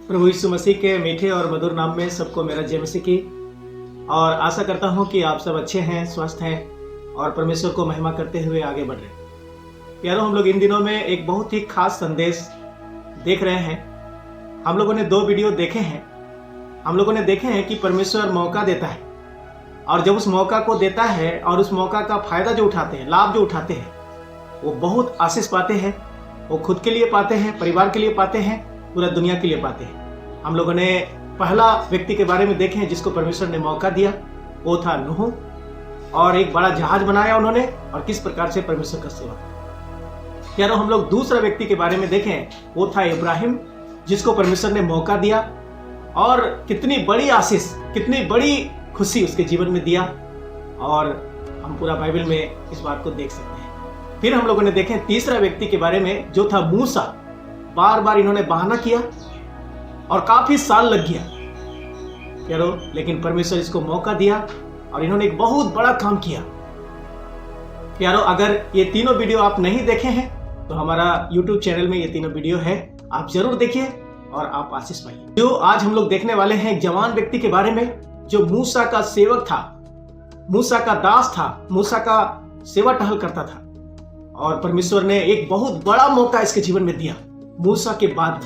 प्रभु यीशु मसीह के मीठे और मधुर नाम में सबको मेरा जय मसीह की। और आशा करता हूं कि आप सब अच्छे हैं, स्वस्थ हैं और परमेश्वर को महिमा करते हुए आगे बढ़ रहे हैं। प्यारों, हम लोग इन दिनों में एक बहुत ही खास संदेश देख रहे हैं। हम लोगों ने 2 वीडियो देखे हैं। हम लोगों ने देखे हैं कि परमेश्वर मौका देता है और जब उस मौका को देता है और उस मौका का फायदा जो उठाते हैं, लाभ जो उठाते हैं, वो बहुत आशीष पाते हैं। वो खुद के लिए पाते हैं, परिवार के लिए पाते हैं, पूरा दुनिया के लिए पाते हैं। हम लोगों ने पहला व्यक्ति के बारे में देखे हैं जिसको परमेश्वर ने मौका दिया, वो था नूह। और एक बड़ा जहाज बनाया उन्होंने और किस प्रकार से परमेश्वर का सेवा किया। यारो, हम लोग दूसरा व्यक्ति के बारे में देखें, वो था इब्राहिम, जिसको परमेश्वर ने मौका दिया और कितनी बड़ी आशीष, कितनी बड़ी खुशी उसके जीवन में दिया। और हम पूरा बाइबल में इस बात को देख सकते हैं। फिर हम लोगों ने देखें तीसरा व्यक्ति के बारे में, जो था मूसा। बार बार इन्होंने बहाना किया और काफी साल लग गया यारो, लेकिन परमेश्वर इसको मौका दिया और इन्होंने एक बहुत बड़ा काम किया। यारो, अगर ये तीनों वीडियो आप नहीं देखे हैं तो हमारा YouTube चैनल में ये तीनों वीडियो है, आप जरूर देखिए और आप आशीष पाइए। जो आज हम लोग देखने वाले हैं एक जवान व्यक्ति के बारे में, जो मूसा का सेवक था, मूसा का दास था, मूसा का सेवा टहल करता था। और परमेश्वर ने एक बहुत बड़ा मौका इसके जीवन में दिया। मूसा के बाद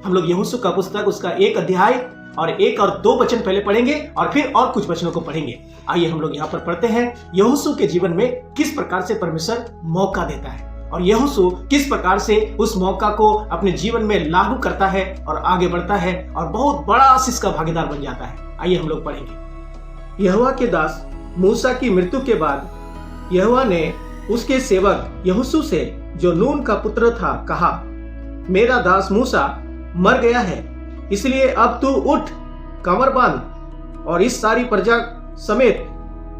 हम लोग यहोशू का पुस्तक, उसका 1 अध्याय और 1 और 2 वचन पहले पढ़ेंगे और फिर और कुछ वचनों को पढ़ेंगे। आइए हम लोग यहाँ पर पढ़ते हैं यहोशू के जीवन में किस प्रकार से परमेश्वर मौका देता है और यहोशू किस प्रकार से उस मौका को अपने जीवन में लागू करता है और आगे बढ़ता है और बहुत बड़ा आशीष का भागीदार बन जाता है। आइए हम लोग पढ़ेंगे। यहोवा के दास मूसा की मृत्यु के बाद यहोवा ने उसके सेवक यहोशू से, जो नून का पुत्र था, कहा, मेरा दास मूसा मर गया है, इसलिए अब तू उठ, कमर बांध और इस सारी प्रजा समेत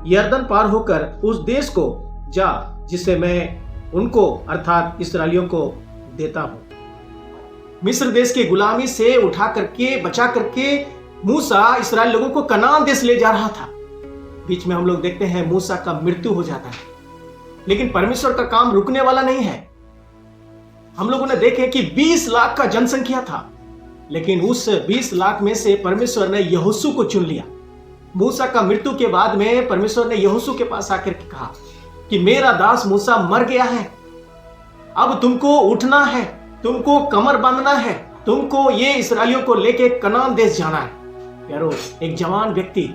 यरदन पार होकर उस देश को जा जिसे मैं उनको अर्थात इस्राएलियों को देता हूं। मिस्र देश की गुलामी से उठा करके, बचा करके मूसा इस्राएल लोगों को कनान देश ले जा रहा था। बीच में हम लोग देखते हैं मूसा का मृत्यु हो जाता है, लेकिन परमेश्वर का काम रुकने वाला नहीं है। हम लोगों ने देखे कि 20 लाख का जनसंख्या था, लेकिन उस 20 लाख में से परमेश्वर ने यहोशू को चुन लिया। मूसा का मृत्यु के बाद में परमेश्वर ने यहोशू के पास आकर के कहा कि मेरा दास मूसा मर गया है, अब तुमको उठना है, तुमको कमर बांधना है, तुमको ये इस्राएलियों को लेके कनान देश जाना है। यारो, एक जवान व्यक्ति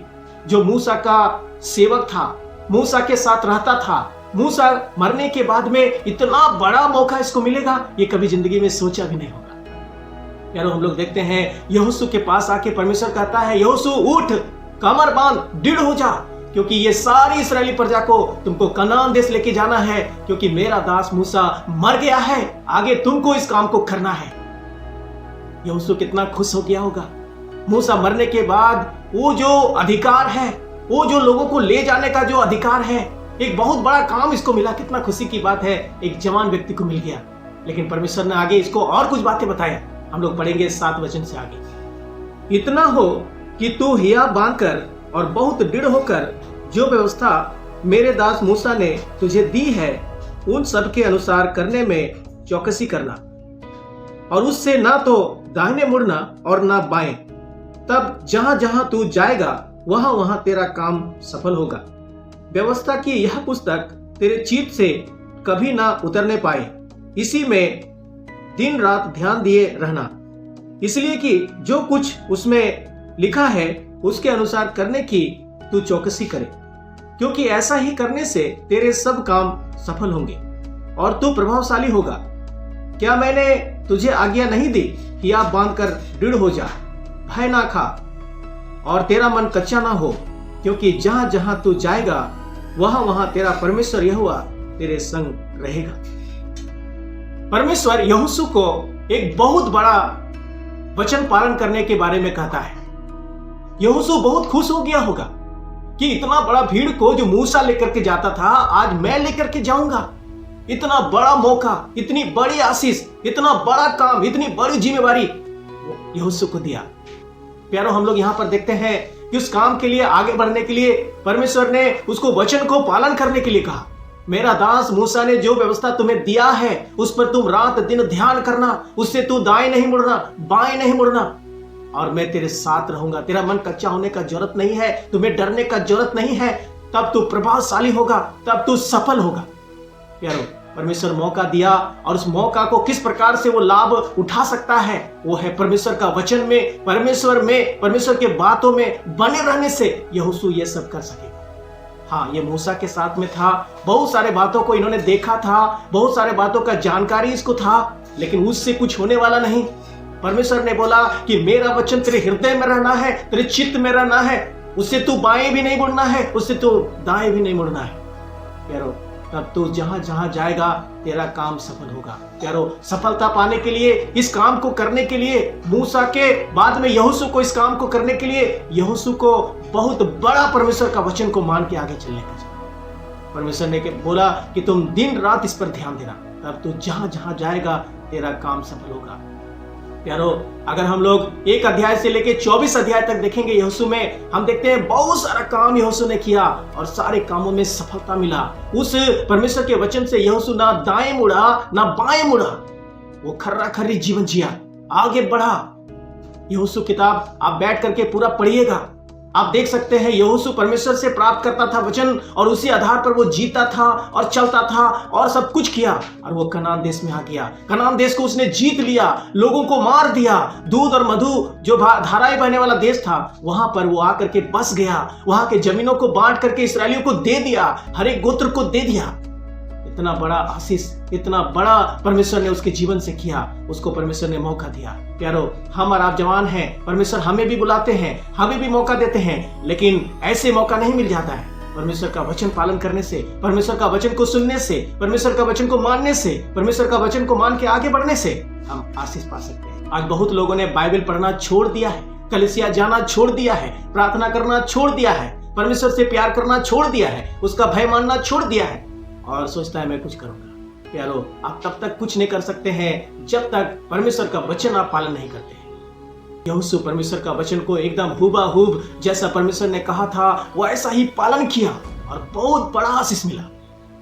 जो मूसा का सेवक था, मूसा के साथ रहता था, मूसा मरने के बाद में इतना बड़ा मौका इसको मिलेगा, ये कभी जिंदगी में सोचा भी नहीं होगा। यारो, हम लोग देखते हैं यहोशू के पास आके परमेश्वर कहता है, यहोशू उठ, कमर बांध, दृढ़ हो जा, क्योंकि ये सारी इस्राएली प्रजा को तुमको कनान देश लेके जाना है, क्योंकि मेरा दास मूसा मर गया है, आगे तुमको इस काम को करना है। यहोशू कितना खुश हो गया होगा। मूसा मरने के बाद वो जो अधिकार है, वो जो लोगों को ले जाने का जो अधिकार है, एक बहुत बड़ा काम इसको मिला। कितना खुशी की बात है, एक जवान व्यक्ति को मिल गया। लेकिन परमेश्वर ने आगे इसको और कुछ बातें बताया। हम लोग पढ़ेंगे 7 वचन से आगे। इतना हो कि तू हिया बांधकर और बहुत दृढ़ होकर जो व्यवस्था मेरे दास मूसा ने तुझे दी है, उन सब के अनुसार करने में चौकसी करना, और उससे ना तो दाहिने मुड़ना और ना बाएं। तब जहां जहां तू जाएगा वहां वहां तेरा काम सफल होगा। व्यवस्था की यह पुस्तक तेरे चित्त से कभी ना उतरने पाए, इसी में दिन रात ध्यान दिए रहना, इसलिए कि जो कुछ उसमें लिखा है उसके अनुसार करने की तू चौकसी करे, क्योंकि ऐसा ही करने से तेरे सब काम सफल होंगे और तू प्रभावशाली होगा। क्या मैंने तुझे आज्ञा नहीं दी कि आप बांधकर दृढ़ हो जा, भय ना खा और तेरा मन कच्चा ना हो, क्योंकि जहां जहां तू जाएगा वहां वहां तेरा परमेश्वर यहोवा तेरे संग रहेगा। परमेश्वर यहोशू को एक बहुत बड़ा वचन पालन करने के बारे में कहता है। यहोशू बहुत खुश हो गया होगा कि इतना बड़ा भीड़ को जो मूसा लेकर के जाता था, आज मैं लेकर के जाऊंगा। इतना बड़ा मौका, इतनी बड़ी आशीष, इतना बड़ा काम, इतनी बड़ी जिम्मेवारी यहोशू को दिया। प्यारो, हम लोग यहाँ पर देखते हैं कि उस काम के लिए, आगे बढ़ने के लिए परमेश्वर ने उसको वचन को पालन करने के लिए कहा। मेरा दास मूसा ने जो व्यवस्था तुम्हें दिया है उस पर तुम रात दिन ध्यान करना, उससे तू दाएं नहीं मुड़ना, बाएं नहीं मुड़ना। और मैं तेरे साथ रहूंगा। तेरा मन कच्चा होने का जरूरत नहीं है, तुम्हें डरने का जरूरत नहीं है। तब तू प्रभावशाली होगा, तब तू सफल होगा। यारो, परमेश्वर मौका दिया और उस मौका को किस प्रकार से वो लाभ उठा सकता है, वो है परमेश्वर का वचन में, परमेश्वर के बातों में बने रहने से यहोशू ये सब कर सकेगा। हाँ, ये मूसा के साथ में था, बहुत सारे बातों को इन्होंने देखा था, बहुत सारे बातों का जानकारी इसको था, लेकिन उससे कुछ होने वाला नहीं। परमेश्वर ने बोला कि मेरा वचन तेरे हृदय में रहना है, तेरे चित्त में रहना है, उससे तू बाएं भी नहीं मुड़ना है, उससे तू दाएं भी नहीं मुड़ना है। यारो, तब तू जहां जहां जाएगा तेरा काम सफल होगा। यारो, सफलता पाने के लिए, इस काम को करने के लिए, मूसा के बाद में यहोशू को इस काम को करने के लिए, यहोशू को बहुत बड़ा परमेश्वर का वचन को मान के आगे चलने का परमेश्वर ने बोला कि तुम दिन रात इस पर ध्यान देना, तब तू जहां जहां जाएगा तेरा काम सफल होगा। प्यारो, अगर हम लोग 1 अध्याय से लेकर 24 अध्याय तक देखेंगे यहोशू में, हम देखते हैं बहुत सारा काम यहोशू ने किया और सारे कामों में सफलता मिला। उस परमेश्वर के वचन से यहोशू ना दाएं मुड़ा ना बाएं मुड़ा, वो खर्रा खर्री जीवन जिया, आगे बढ़ा। यहोशू किताब आप बैठ करके पूरा पढ़िएगा, आप देख सकते हैं यहोशू परमेश्वर से प्राप्त करता था वचन और उसी आधार पर वो जीता था और चलता था और सब कुछ किया, और वो कनान देश में आ गया। कनान देश को उसने जीत लिया, लोगों को मार दिया। दूध और मधु जो धाराएं बहने वाला देश था, वहां पर वो आकर के बस गया, वहां के जमीनों को बांट करके इसराइलियों को दे दिया, हर एक गोत्र को दे दिया। इतना बड़ा आशीष, इतना बड़ा परमेश्वर ने उसके जीवन से किया, उसको परमेश्वर ने मौका दिया। प्यारो, हम और आप जवान हैं, परमेश्वर हमें भी बुलाते हैं, हमें भी मौका देते हैं, लेकिन ऐसे मौका नहीं मिल जाता है। परमेश्वर का वचन पालन करने से, परमेश्वर का वचन को सुनने से, परमेश्वर का वचन को मानने से, परमेश्वर का वचन को मान के आगे बढ़ने से हम आशीष पा सकते हैं। आज बहुत लोगों ने बाइबल पढ़ना छोड़ दिया है, कलीसिया जाना छोड़ दिया है, प्रार्थना करना छोड़ दिया है, परमेश्वर से प्यार करना छोड़ दिया है, उसका भय मानना छोड़ दिया है और सोचता है मैं कुछ करूंगा। प्यारो, आप तब तक कुछ नहीं कर सकते हैं जब तक परमेश्वर का वचन आप पालन नहीं करते हैं। यहोशू परमेश्वर का वचन को एकदम हुबहू जैसा परमेश्वर ने कहा था वो ऐसा ही पालन किया और बहुत बड़ा आशीष मिला।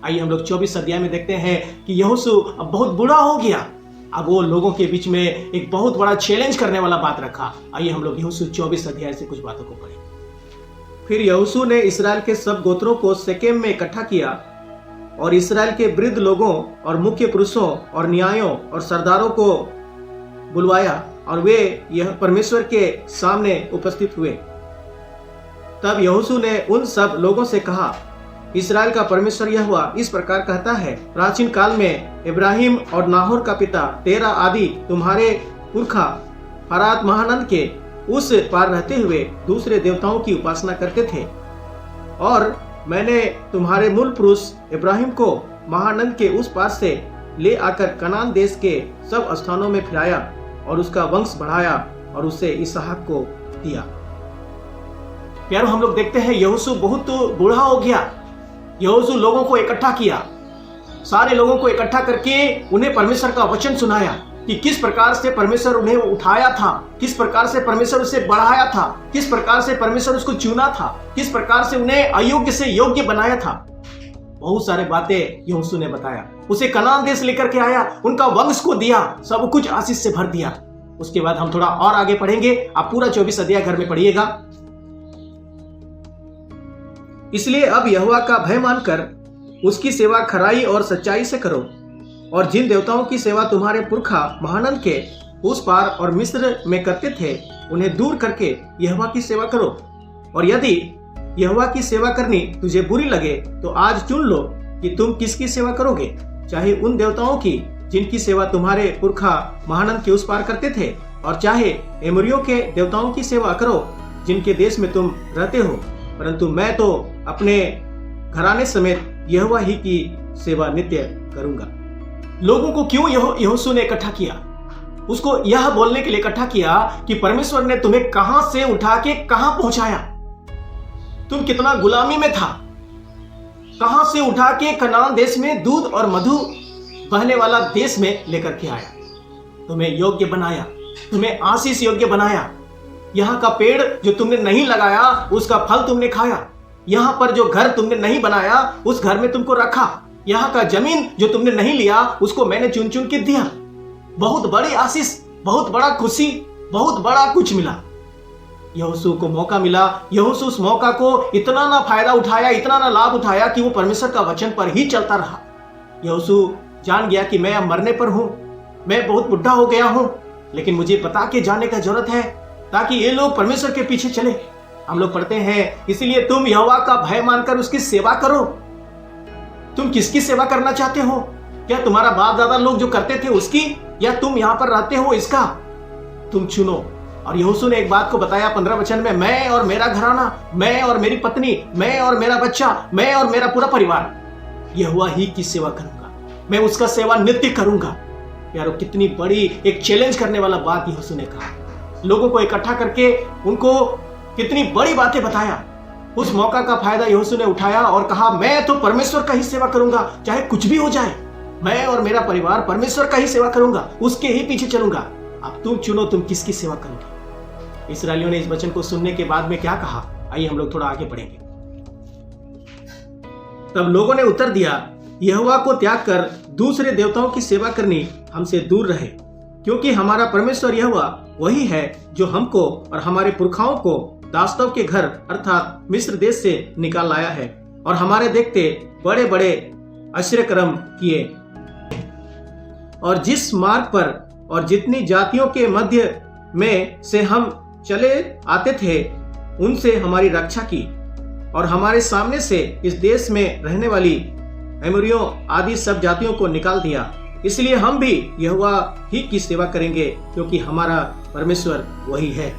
आइए हम लोग 24 अध्याय में देखते हैं कि यहोशू अब बहुत बूढ़ा हो गया। अब वो लोगों के बीच में एक बहुत बड़ा चैलेंज करने वाला बात रखा। आइए हम लोग यहोशू 24 अध्याय से कुछ बातों को पढ़ें। फिर यहोशू ने इस्राएल के सब गोत्रों को शेकेम में इकट्ठा किया और इस्राएल के वृद्ध लोगों और मुख्य पुरुषों और न्यायों और सरदारों को बुलवाया और वे यह परमेश्वर के सामने उपस्थित हुए। तब यहोशू ने उन सब लोगों से कहा, इस्राएल का परमेश्वर यहोवा इस प्रकार कहता है, प्राचीन काल में इब्राहिम और नाहोर का पिता तेरा आदि तुम्हारे पुरखा हरात महानंद के उस पार रहते हुए दूसरे देवताओं की उपासना करते थे, और मैंने तुम्हारे मूल पुरुष इब्राहिम को महानंद के उस पार से ले आकर कनान देश के सब स्थानों में फिराया और उसका वंश बढ़ाया और उसे इसहाक को दिया। प्यारो, हम लोग देखते हैं यहोशू बहुत बूढ़ा हो गया। यहोशू लोगों को इकट्ठा किया, सारे लोगों को इकट्ठा करके उन्हें परमेश्वर का वचन सुनाया कि किस प्रकार से परमेश्वर उन्हें उठाया था, किस प्रकार से परमेश्वर उसे बढ़ाया था, किस प्रकार से परमेश्वर उसको चुना था, किस प्रकार से उन्हें अयोग्य से योग्य बनाया था। बहुत सारे बातें यहोशू ने बताया, उसे कनान देश लेकर के आया, उनका वंश को दिया, सब कुछ आशीष से भर दिया। उसके बाद हम थोड़ा और आगे पढ़ेंगे, आप पूरा 24 अध्याय घर में पढ़िएगा। इसलिए अब यहोवा का भय मानकर उसकी सेवा खराई और सच्चाई से करो, और जिन देवताओं की सेवा तुम्हारे पुरखा महानंद के उस पार और मिस्र में करते थे उन्हें दूर करके यहोवा की सेवा करो। और यदि यहोवा की सेवा करनी तुझे बुरी लगे तो आज चुन लो कि तुम किसकी सेवा करोगे, चाहे उन देवताओं की जिनकी सेवा तुम्हारे पुरखा महानंद के उस पार करते थे, और चाहे एमोरियों के देवताओं की सेवा करो जिनके देश में तुम रहते हो, परंतु मैं तो अपने घराने समेत यहोवा ही की सेवा नित्य करूंगा। लोगों को क्यों यहोशू ने इकट्ठा किया? उसको यह बोलने के लिए इकट्ठा किया कि परमेश्वर ने तुम्हें कहां से उठा के कहां पहुंचाया, तुम कितना गुलामी में था, कहां से उठा के कनान देश में दूध और मधु बहने वाला देश में लेकर के आया, तुम्हें योग्य बनाया, तुम्हें आशीष योग्य बनाया। यहां का पेड़ जो तुमने नहीं लगाया उसका फल तुमने खाया, यहां पर जो घर तुमने नहीं बनाया उस घर में तुमको रखा, यहाँ का जमीन जो तुमने नहीं लिया उसको मैंने चुन चुन के दिया। बहुत बड़ी आशीष, बहुत बड़ा खुशी, बहुत बड़ा कुछ मिला। यहोशू को मौका मिला। यहोशू उस मौका को इतना ना फायदा उठाया, इतना ना लाभ उठाया कि वो परमेश्वर का वचन पर ही चलता रहा। यहोशू जान गया कि मैं अब मरने पर हूं, मैं बहुत बुढ़ा हो गया हूं, लेकिन मुझे बता के जाने का जरूरत है ताकि ये लोग परमेश्वर के पीछे चले। हम लोग पढ़ते हैं, इसलिए तुम यहोवा का भय मानकर उसकी सेवा करो। तुम किसकी सेवा करना चाहते हो? क्या तुम्हारा बाप दादा लोग जो करते थे उसकी, या तुम यहां पर रहते हो इसका? तुम चुनो। और यहोशू ने एक बात को बताया 15 वचन में, मैं और मेरा घराना, मैं और मेरी पत्नी, मैं और मेरा बच्चा, मैं और मेरा पूरा परिवार यहोवा ही की सेवा करूंगा, मैं उसका सेवा नित्य करूंगा। यारो, कितनी बड़ी एक चैलेंज करने वाला बात यहोशू ने कहा। लोगों को इकट्ठा करके उनको कितनी बड़ी बातें बताया। उस मौका का फायदा यहोशू ने उठाया और कहा, मैं तो परमेश्वर का ही सेवा करूंगा, चाहे कुछ भी हो जाए। मैं और मेरा परिवार परमेश्वर का ही सेवा करूंगा, उसके ही पीछे चलूंगा। अब तुम चुनो, तुम किसकी सेवा करोगे। इस्राएलियों ने इस वचन को सुनने के बाद में क्या कहा, आइए हम लोग थोड़ा आगे पढ़ेंगे। तब लोगों ने उत्तर दिया, यहोवा को त्याग कर दूसरे देवताओं की सेवा करनी हमसे दूर रहे, क्योंकि हमारा परमेश्वर यहोवा वही है जो हमको और हमारे पुरखाओं को दासत्व के घर अर्थात मिस्र देश से निकाल लाया है और हमारे देखते बड़े बड़े आश्चर्य कर्म किए, और जिस मार्ग पर और जितनी जातियों के मध्य में से हम चले आते थे उनसे हमारी रक्षा की, और हमारे सामने से इस देश में रहने वाली एमोरियों आदि सब जातियों को निकाल दिया। इसलिए हम भी यहोवा ही की सेवा करेंगे, क्योंकि हमारा परमेश्वर वही है।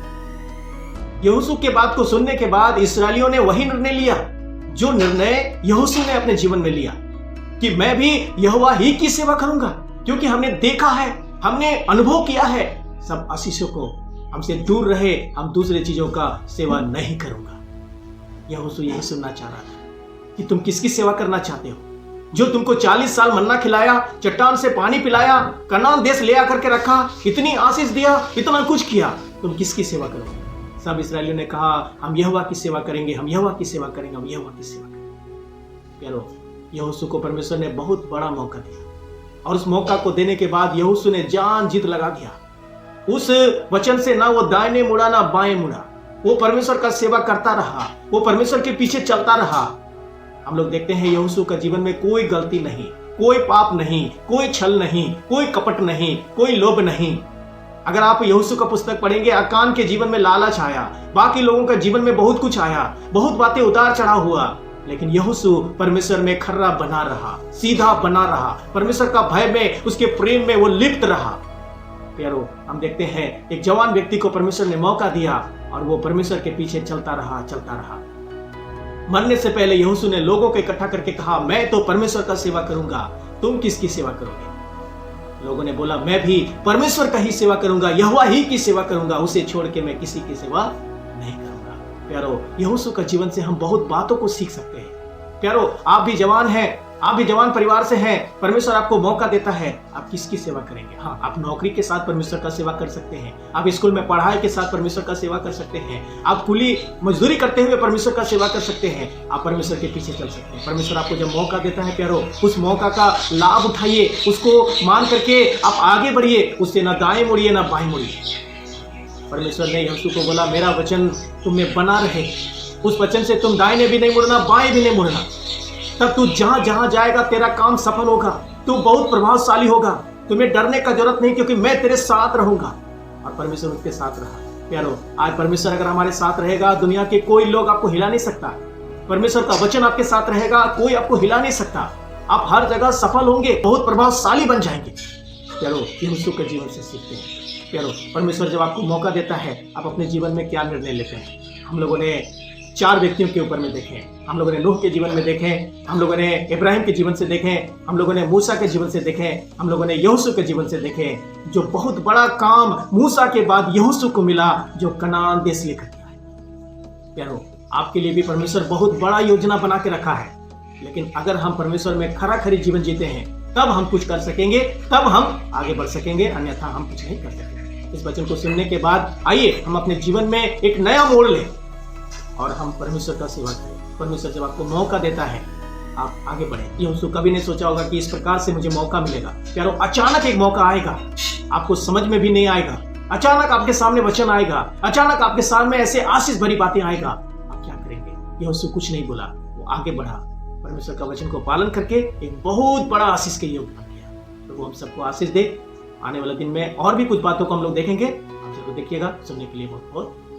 यहोशू के बात को सुनने के बाद इस्राएलियों ने वही निर्णय लिया जो निर्णय यहोशू ने अपने जीवन में लिया, कि मैं भी यहोवा ही की सेवा करूंगा, क्योंकि हमने देखा है, हमने अनुभव किया है, सब आशीषों को हमसे दूर रहे, हम दूसरे चीजों का सेवा नहीं करूंगा। यहोशू यही सुनना चाह रहा था कि तुम किसकी सेवा करना चाहते हो, जो तुमको 40 साल मन्ना खिलाया, चट्टान से पानी पिलाया, कनान देश ले आकर के रखा, इतनी आशीष दिया, इतना कुछ किया, तुम किसकी सेवा करोगे? सब इस्राएलियों ने कहा, हम यहोवा की सेवा करेंगे, हम यहोवा की सेवा करेंगे, हम यहोवा की सेवा करेंगे। प्यारो, यहोशू को परमेश्वर ने बहुत बड़ा मौका दिया, और उस मौका को देने के बाद यहोशू ने जान जीत लगा दिया। उस वचन से ना वो दाहिने मुड़ा ना बाएं मुड़ा, वो परमेश्वर का सेवा करता रहा, वो परमेश्वर के पीछे चलता रहा। हम लोग देखते हैं यहोशू का जीवन में कोई गलती नहीं, कोई पाप नहीं, कोई छल नहीं, कोई कपट नहीं, कोई लोभ नहीं। अगर आप यहोशू का पुस्तक पढ़ेंगे, आकान के जीवन में लालच आया, बाकी लोगों का जीवन में बहुत कुछ आया, बहुत बातें उतार चढ़ाव हुआ, लेकिन यहोशू परमेश्वर में खर्रा बना रहा, सीधा बना रहा, परमेश्वर का भय में, उसके प्रेम में वो लिप्त रहा। प्यारो, हम देखते हैं एक जवान व्यक्ति को परमेश्वर ने मौका दिया और वो परमेश्वर के पीछे चलता रहा। मरने से पहले यहोशू ने लोगों को इकट्ठा करके कहा, मैं तो परमेश्वर का सेवा करूंगा, तुम किसकी सेवा करोगे? लोगों ने बोला, मैं भी परमेश्वर का ही सेवा करूंगा, यहोवा ही की सेवा करूंगा, उसे छोड़ के मैं किसी की सेवा नहीं करूंगा। प्यारो, यहोशू का जीवन से हम बहुत बातों को सीख सकते हैं। प्यारो, आप भी जवान हैं, आप भी जवान परिवार से हैं, परमेश्वर आपको मौका देता है, आप किसकी सेवा करेंगे? हाँ, आप नौकरी के साथ परमेश्वर का सेवा कर सकते हैं, आप स्कूल में पढ़ाई के साथ परमेश्वर का सेवा कर सकते हैं, आप कुली मजदूरी करते हुए परमेश्वर का सेवा कर सकते हैं, आप परमेश्वर के पीछे चल सकते हैं। परमेश्वर आपको जब मौका देता है प्यारो, उस मौका का लाभ उठाइए, उसको मान करके आप आगे बढ़िए, उससे ना दाएं मुड़िए ना बाएं मुड़िए। परमेश्वर ने यहोशू को बोला, मेरा वचन तुम में बना रहे, उस वचन से तुम दाहिने भी नहीं मुड़ना, बाएं भी नहीं मुड़ना, तब तू जहां जहां जाएगा तेरा काम सफल होगा, तू बहुत प्रभावशाली होगा, तुम्हें डरने का जरूरत नहीं, क्योंकि मैं तेरे साथ रहूंगा। और परमेश्वर उसके साथ रहा। प्यारो, आज परमेश्वर अगर हमारे साथ रहेगा, दुनिया के कोई लोग आपको हिला नहीं सकता। परमेश्वर का वचन आपके साथ रहेगा, कोई आपको हिला नहीं सकता, आप हर जगह सफल होंगे, बहुत प्रभावशाली बन जाएंगे। प्यारो, यहोशू के जीवन से सीखते हैं। प्यारो, परमेश्वर जब आपको मौका देता है, आप अपने जीवन में क्या निर्णय लेते हैं? हम लोगों ने 4 व्यक्तियों के ऊपर में देखे, हम लोगों ने नूह के जीवन में देखे, हम लोगों ने इब्राहिम के जीवन से देखे, हम लोगों ने मूसा के जीवन से देखे, हम लोगों ने यहोशू के जीवन से देखे, जो बहुत बड़ा काम मूसा के बाद यहोशू को मिला, जो कनान देश लेकर के आए। प्यारो, आपके लिए भी परमेश्वर बहुत बड़ा योजना बना के रखा है, लेकिन अगर हम परमेश्वर में खरा खरी जीवन जीते हैं, तब हम कुछ कर सकेंगे, तब हम आगे बढ़ सकेंगे, अन्यथा हम कुछ नहीं कर सकेंगे। इस वचन को सुनने के बाद आइए हम अपने जीवन में एक नया मोड़ लें और हम परमेश्वर का सेवा करें। परमेश्वर जब आपको मौका देता है, आप आगे बढ़े। यहोशू कभी नहीं सोचा होगा कि इस प्रकार से मुझे मौका मिलेगा। प्यारो, अचानक एक मौका आएगा, आपको समझ में भी नहीं आएगा, अचानक आपके सामने वचन आएगा, अचानक आपके सामने ऐसे आशीष भरी बातें आएगा, आप क्या करेंगे? यहोशू कुछ नहीं बोला, वो आगे बढ़ा, परमेश्वर का वचन को पालन करके एक बहुत बड़ा आशीष के योग्य बन गया। तो वो हम सबको आशीष दे। आने वाले दिन में और भी कुछ बातों को हम लोग देखेंगे। आप जरूर देखिएगा। सुनने के लिए बहुत बहुत